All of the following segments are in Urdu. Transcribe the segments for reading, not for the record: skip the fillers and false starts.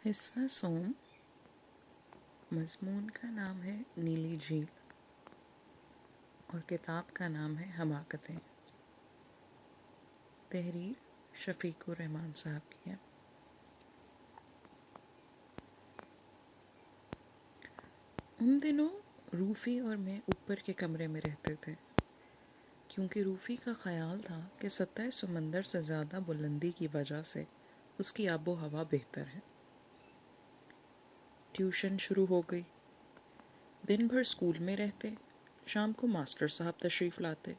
حصہ سوم، مضمون کا نام ہے نیلی جھیل اور کتاب کا نام ہے حماقتیں۔ تحریر شفیق الرحمان صاحب کی ہے۔ ان دنوں روفی اور میں اوپر کے کمرے میں رہتے تھے، کیونکہ روفی کا خیال تھا کہ سطح سمندر سے زیادہ بلندی کی وجہ سے اس کی آب و ہوا بہتر ہے۔ ٹیوشن شروع ہو گئی۔ دن بھر اسکول میں رہتے، شام کو ماسٹر صاحب تشریف لاتے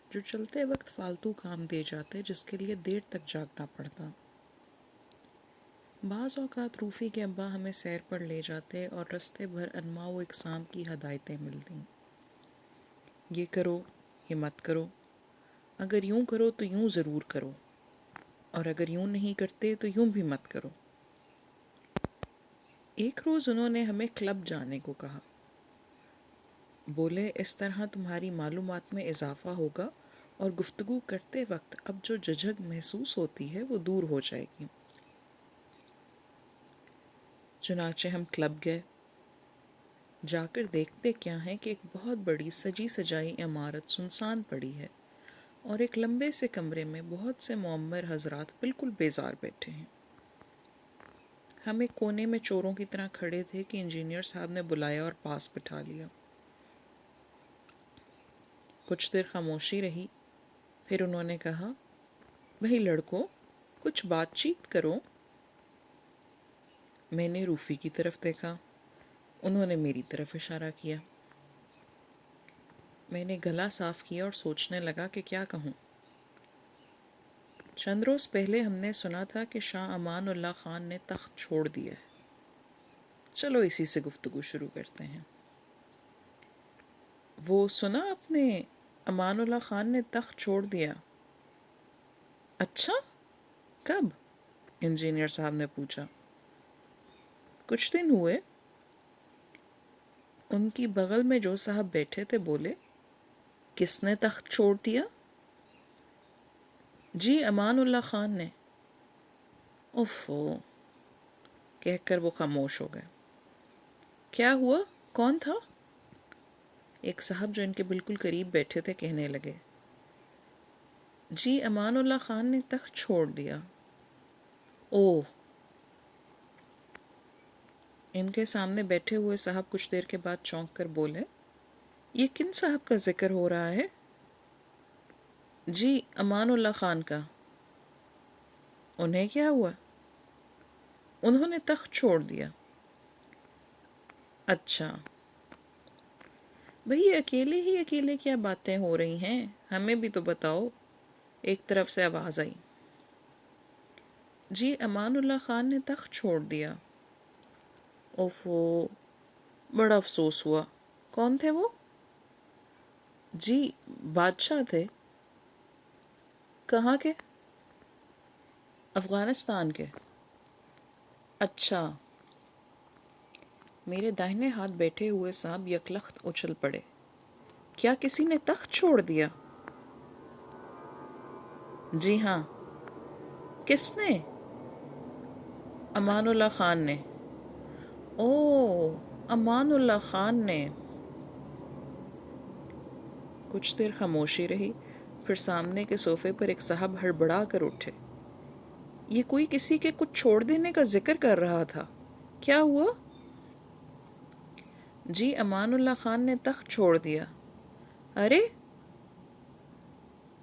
جو چلتے وقت فالتو کام دے جاتے، جس کے لیے دیر تک جاگنا پڑتا۔ بعض اوقات روفی کے ابا ہمیں سیر پر لے جاتے اور رستے بھر انواع و اقسام کی ہدایتیں ملتیں۔ یہ کرو، یہ مت کرو، اگر یوں کرو تو یوں ضرور کرو، اور اگر یوں نہیں کرتے تو یوں بھی مت کرو۔ ایک روز انہوں نے ہمیں کلب جانے کو کہا۔ بولے اس طرح تمہاری معلومات میں اضافہ ہوگا اور گفتگو کرتے وقت اب جو جھجک محسوس ہوتی ہے وہ دور ہو جائے گی۔ چنانچہ ہم کلب گئے۔ جا کر دیکھتے کیا ہے کہ ایک بہت بڑی سجی سجائی عمارت سنسان پڑی ہے اور ایک لمبے سے کمرے میں بہت سے معمر حضرات بالکل بیزار بیٹھے ہیں۔ ہم ایک کونے میں چوروں کی طرح کھڑے تھے کہ انجینئر صاحب نے بلایا اور پاس بٹھا لیا۔ کچھ دیر خاموشی رہی، پھر انہوں نے کہا، بھئی لڑکوں، کچھ بات چیت کرو۔ میں نے روفی کی طرف دیکھا، انہوں نے میری طرف اشارہ کیا۔ میں نے گلا صاف کیا اور سوچنے لگا کہ کیا کہوں۔ چند روز پہلے ہم نے سنا تھا کہ شاہ امان اللہ خان نے تخت چھوڑ دیا ہے۔ چلو اسی سے گفتگو شروع کرتے ہیں۔ وہ سنا آپ نے، امان اللہ خان نے تخت چھوڑ دیا؟ اچھا، کب؟ انجینئر صاحب نے پوچھا۔ کچھ دن ہوئے۔ ان کی بغل میں جو صاحب بیٹھے تھے بولے، کس نے تخت چھوڑ دیا؟ جی امان اللہ خان نے۔ اوفو، کہہ کر وہ خاموش ہو گئے۔ کیا ہوا؟ کون تھا؟ ایک صاحب جو ان کے بالکل قریب بیٹھے تھے کہنے لگے، جی امان اللہ خان نے تخت چھوڑ دیا۔ اوہ۔ ان کے سامنے بیٹھے ہوئے صاحب کچھ دیر کے بعد چونک کر بولے، یہ کن صاحب کا ذکر ہو رہا ہے؟ جی امان اللہ خان کا۔ انہیں کیا ہوا؟ انہوں نے تخت چھوڑ دیا۔ اچھا، بھئی اکیلے ہی اکیلے کیا باتیں ہو رہی ہیں، ہمیں بھی تو بتاؤ، ایک طرف سے آواز آئی۔ جی امان اللہ خان نے تخت چھوڑ دیا۔ اوفو، بڑا افسوس ہوا۔ کون تھے وہ؟ جی بادشاہ تھے۔ کہاں کے؟ افغانستان کے۔ اچھا۔ میرے داہنے ہاتھ بیٹھے ہوئے صاحب یکلخت اچھل پڑے۔ کیا کسی نے تخت چھوڑ دیا؟ جی ہاں۔ کس نے؟ امان اللہ خان نے۔ اوہ، امان اللہ خان نے۔ کچھ دیر خاموشی رہی، پھر سامنے کے صوفے پر ایک صاحب ہڑبڑا کر اٹھے۔ یہ کوئی کسی کے کچھ چھوڑ دینے کا ذکر کر رہا تھا، کیا ہوا؟ جی امان اللہ خان نے تخت چھوڑ دیا۔ ارے!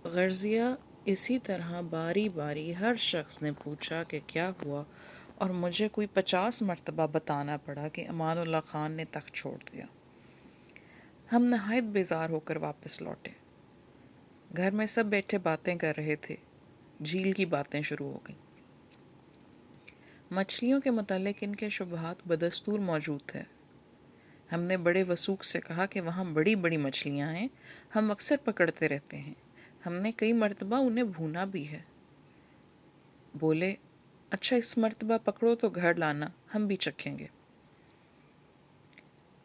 غرضیہ اسی طرح باری باری ہر شخص نے پوچھا کہ کیا ہوا، اور مجھے کوئی 50 مرتبہ بتانا پڑا کہ امان اللہ خان نے تخت چھوڑ دیا۔ ہم نہایت بیزار ہو کر واپس لوٹے۔ گھر میں سب بیٹھے باتیں کر رہے تھے۔ جھیل کی باتیں شروع ہو گئیں۔ مچھلیوں کے متعلق ان کے شبہات بدستور موجود تھے۔ ہم نے بڑے وثوق سے کہا کہ وہاں بڑی بڑی مچھلیاں ہیں، ہم اکثر پکڑتے رہتے ہیں، ہم نے کئی مرتبہ انہیں بھونا بھی ہے۔ بولے، اچھا اس مرتبہ پکڑو تو گھر لانا، ہم بھی چکھیں گے۔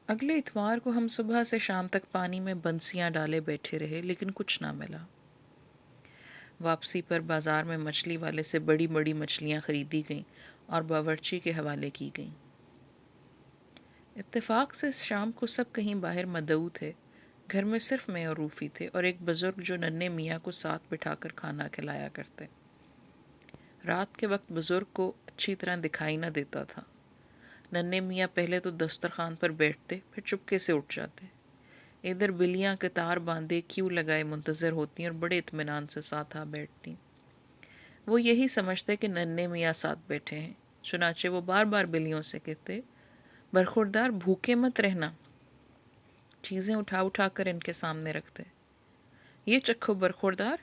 اگلے اتوار کو ہم صبح سے شام تک پانی میں بنسیاں ڈالے بیٹھے رہے، لیکن کچھ نہ ملا۔ واپسی پر بازار میں مچھلی والے سے بڑی بڑی مچھلیاں خریدی گئیں اور باورچی کے حوالے کی گئیں۔ اتفاق سے اس شام کو سب کہیں باہر مدعو تھے۔ گھر میں صرف میں اور روفی تھے اور ایک بزرگ جو ننھے میاں کو ساتھ بٹھا کر کھانا کھلایا کرتے۔ رات کے وقت بزرگ کو اچھی طرح دکھائی نہ دیتا تھا۔ ننھے میاں پہلے تو دسترخوان پر بیٹھتے، پھر چپکے سے اٹھ جاتے۔ ادھر بلیاں قطار باندھے کیو لگائے منتظر ہوتی اور بڑے اطمینان سے ساتھ آ بیٹھتی۔ وہ یہی سمجھتے کہ ننھے میاں ساتھ بیٹھے ہیں، چنانچہ وہ بار بار بلیوں سے کہتے، برخوردار بھوکے مت رہنا۔ چیزیں اٹھا اٹھا کر ان کے سامنے رکھتے۔ یہ چکھو برخوردار،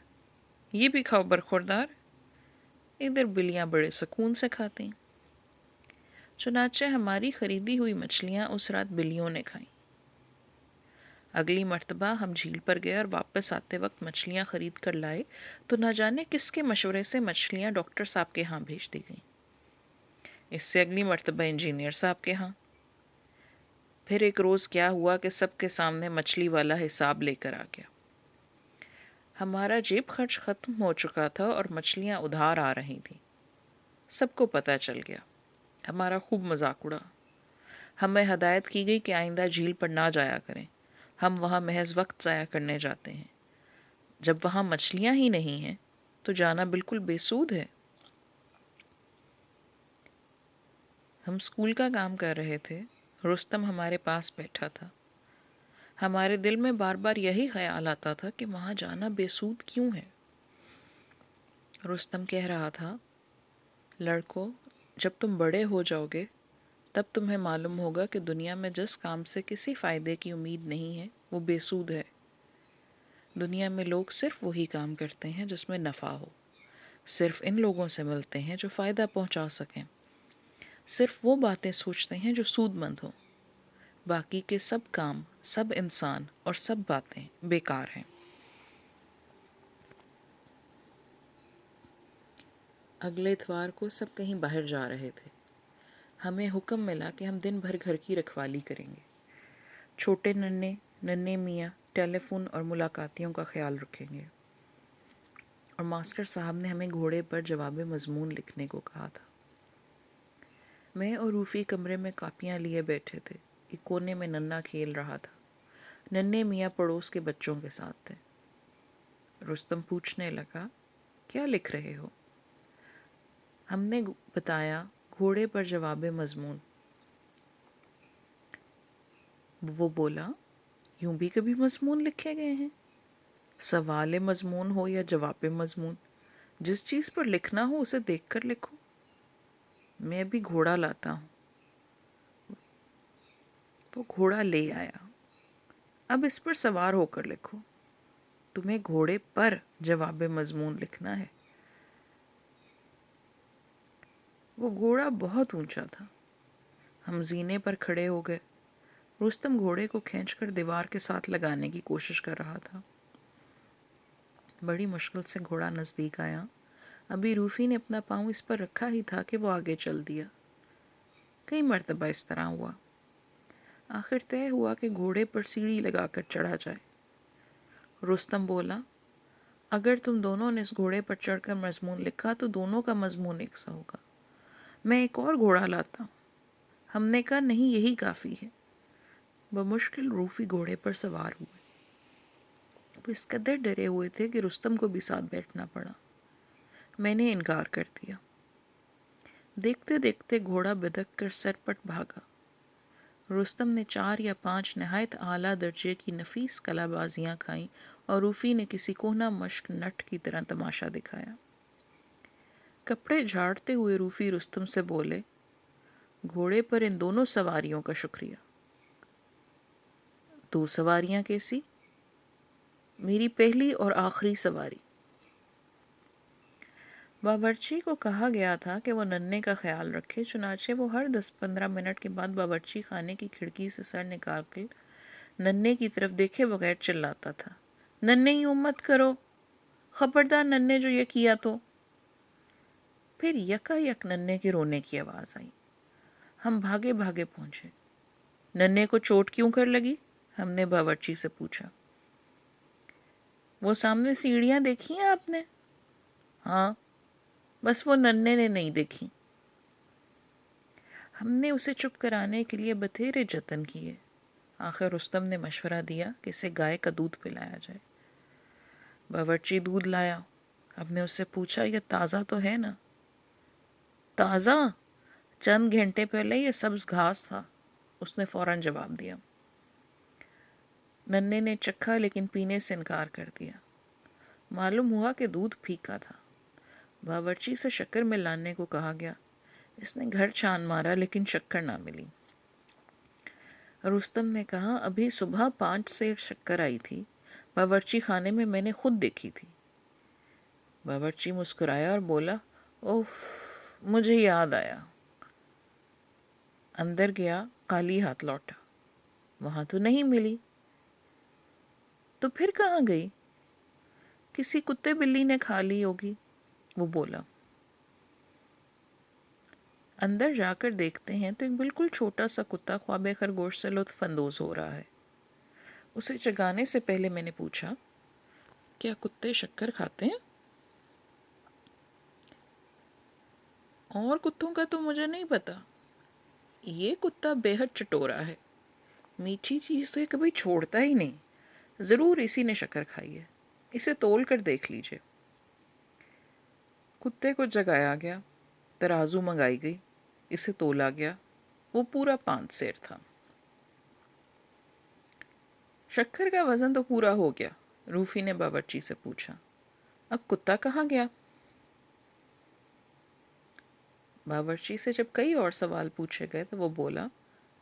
یہ بھی کھاؤ برخوردار۔ ادھر بلیاں بڑے سکون سے کھاتی۔ چنانچہ ہماری خریدی ہوئی مچھلیاں اس رات بلیوں نے کھائیں۔ اگلی مرتبہ ہم جھیل پر گئے اور واپس آتے وقت مچھلیاں خرید کر لائے تو نہ جانے کس کے مشورے سے مچھلیاں ڈاکٹر صاحب کے ہاں بھیج دی گئیں۔ اس سے اگلی مرتبہ انجینئر صاحب کے ہاں۔ پھر ایک روز کیا ہوا کہ سب کے سامنے مچھلی والا حساب لے کر آ گیا۔ ہمارا جیب خرچ ختم ہو چکا تھا اور مچھلیاں ادھار آ رہی تھیں۔ سب کو پتہ چل گیا۔ ہمارا خوب مذاق اڑا۔ ہمیں ہدایت کی گئی کہ آئندہ جھیل پر نہ جایا کریں، ہم وہاں محض وقت ضائع کرنے جاتے ہیں۔ جب وہاں مچھلیاں ہی نہیں ہیں تو جانا بالکل بے سود ہے۔ ہم اسکول کا کام کر رہے تھے، رستم ہمارے پاس بیٹھا تھا۔ ہمارے دل میں بار بار یہی خیال آتا تھا کہ وہاں جانا بے سود کیوں ہے۔ رستم کہہ رہا تھا، لڑکو، جب تم بڑے ہو جاؤ گے تب تمہیں معلوم ہوگا کہ دنیا میں جس کام سے کسی فائدے کی امید نہیں ہے وہ بے سود ہے۔ دنیا میں لوگ صرف وہی کام کرتے ہیں جس میں نفع ہو، صرف ان لوگوں سے ملتے ہیں جو فائدہ پہنچا سکیں، صرف وہ باتیں سوچتے ہیں جو سود مند ہوں۔ باقی کے سب کام، سب انسان اور سب باتیں بیکار ہیں۔ اگلے اتوار کو سب کہیں باہر جا رہے تھے۔ ہمیں حکم ملا کہ ہم دن بھر گھر کی رکھوالی کریں گے۔ چھوٹے ننھے میاں ٹیلی فون اور ملاقاتیوں کا خیال رکھیں گے، اور ماسٹر صاحب نے ہمیں گھوڑے پر جواب مضمون لکھنے کو کہا تھا۔ میں اور روفی کمرے میں کاپیاں لیے بیٹھے تھے۔ ایک کونے میں ننھا کھیل رہا تھا۔ ننھے میاں پڑوس کے بچوں کے ساتھ تھے۔ رستم پوچھنے لگا، کیا لکھ رہے ہو؟ ہم نے بتایا، گھوڑے پر جواب مضمون۔ وہ بولا، یوں بھی کبھی مضمون لکھے گئے ہیں؟ سوال مضمون ہو یا جواب مضمون، جس چیز پر لکھنا ہو اسے دیکھ کر لکھو۔ میں بھی گھوڑا لاتا ہوں۔ وہ گھوڑا لے آیا۔ اب اس پر سوار ہو کر لکھو۔ تمہیں گھوڑے پر جواب مضمون لکھنا ہے۔ وہ گھوڑا بہت اونچا تھا۔ ہم زینے پر کھڑے ہو گئے۔ رستم گھوڑے کو کھینچ کر دیوار کے ساتھ لگانے کی کوشش کر رہا تھا۔ بڑی مشکل سے گھوڑا نزدیک آیا۔ ابھی روفی نے اپنا پاؤں اس پر رکھا ہی تھا کہ وہ آگے چل دیا۔ کئی مرتبہ اس طرح ہوا۔ آخر طے ہوا کہ گھوڑے پر سیڑھی لگا کر چڑھا جائے۔ رستم بولا، اگر تم دونوں نے اس گھوڑے پر چڑھ کر مضمون لکھا تو دونوں کا مضمون ایک سا ہوگا۔ میں ایک اور گھوڑا لاتا ہوں۔ ہم نے کہا، نہیں، یہی کافی ہے۔ بمشکل روفی گھوڑے پر سوار ہوئے۔ وہ اس قدر ڈرے ہوئے تھے کہ رستم کو بھی ساتھ بیٹھنا پڑا۔ میں نے انکار کر دیا۔ دیکھتے دیکھتے گھوڑا بدک کر سرپٹ بھاگا۔ رستم نے 4 یا 5 نہایت اعلیٰ درجے کی نفیس کلا بازیاں کھائیں اور روفی نے کسی کوہنا مشق نٹ کی طرح تماشا دکھایا۔ کپڑے جھاڑتے ہوئے روفی رستم سے بولے، گھوڑے پر ان دونوں سواریوں کا شکریہ۔ 2 سواریاں کیسی؟ میری پہلی اور آخری سواری۔ باورچی کو کہا گیا تھا کہ وہ ننھے کا خیال رکھے، چنانچہ وہ ہر 10-15 منٹ کے بعد باورچی خانے کی کھڑکی سے سر نکال کر ننھے کی طرف دیکھے بغیر چلاتا تھا، ننھے یوں مت کرو، خبردار ننھے جو یہ کیا تو۔ پھر یکا یک ننھے کے رونے کی آواز آئی۔ ہم بھاگے بھاگے پہنچے۔ ننھے کو چوٹ کیوں کر لگی؟ ہم نے باورچی سے پوچھا۔ وہ سامنے سیڑھیاں دیکھی ہیں آپ نے؟ ہاں، بس وہ ننھے نے نہیں دیکھی۔ ہم نے اسے چپ کرانے کے لیے بتھیرے جتن کیے، آخر رستم نے مشورہ دیا کہ اسے گائے کا دودھ پلایا جائے۔ باورچی دودھ لایا۔ ہم نے اس سے پوچھا یہ تازہ تو ہے نا؟ تازہ؟ چند گھنٹے پہلے یہ سبز گھاس تھا، اس نے فوراً جواب دیا۔ ننے نے چکھا لیکن پینے سے انکار کر دیا۔ معلوم ہوا کہ دودھ پھیکا تھا۔ باورچی سے شکر میں لانے کو کہا گیا۔ اس نے گھر چھان مارا لیکن شکر نہ ملی۔ رستم نے کہا ابھی صبح 5 سیر شکر آئی تھی، باورچی خانے میں نے خود دیکھی تھی۔ باورچی مسکرایا اور بولا اوف، مجھے یاد آیا۔ اندر گیا، خالی ہاتھ لوٹا۔ وہاں تو نہیں ملی۔ تو پھر کہاں گئی؟ کسی کتے بلی نے کھا لی ہوگی، وہ بولا۔ اندر جا کر دیکھتے ہیں تو ایک بالکل چھوٹا سا کتا خواب خرگوش سے لطف اندوز ہو رہا ہے۔ اسے جگانے سے پہلے میں نے پوچھا کیا کتے شکر کھاتے ہیں؟ اور کتوں کا تو مجھے نہیں پتا، یہ کتا بے حد چٹورا ہے، میٹھی چیز تو یہ کبھی چھوڑتا ہی نہیں، ضرور اسی نے شکر کھائی ہے، اسے تول کر دیکھ لیجئے۔ کتے کو جگایا گیا، ترازو منگائی گئی، اسے تولا گیا، وہ پورا 5 سیر تھا۔ شکر کا وزن تو پورا ہو گیا، روفی نے باورچی سے پوچھا، اب کتا کہاں گیا؟ باورچی سے جب کئی اور سوال پوچھے گئے تو وہ بولا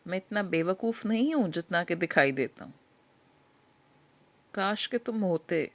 میں اتنا بے وقوف نہیں ہوں جتنا کہ دکھائی دیتا ہوں۔ کاش کہ تم ہوتے،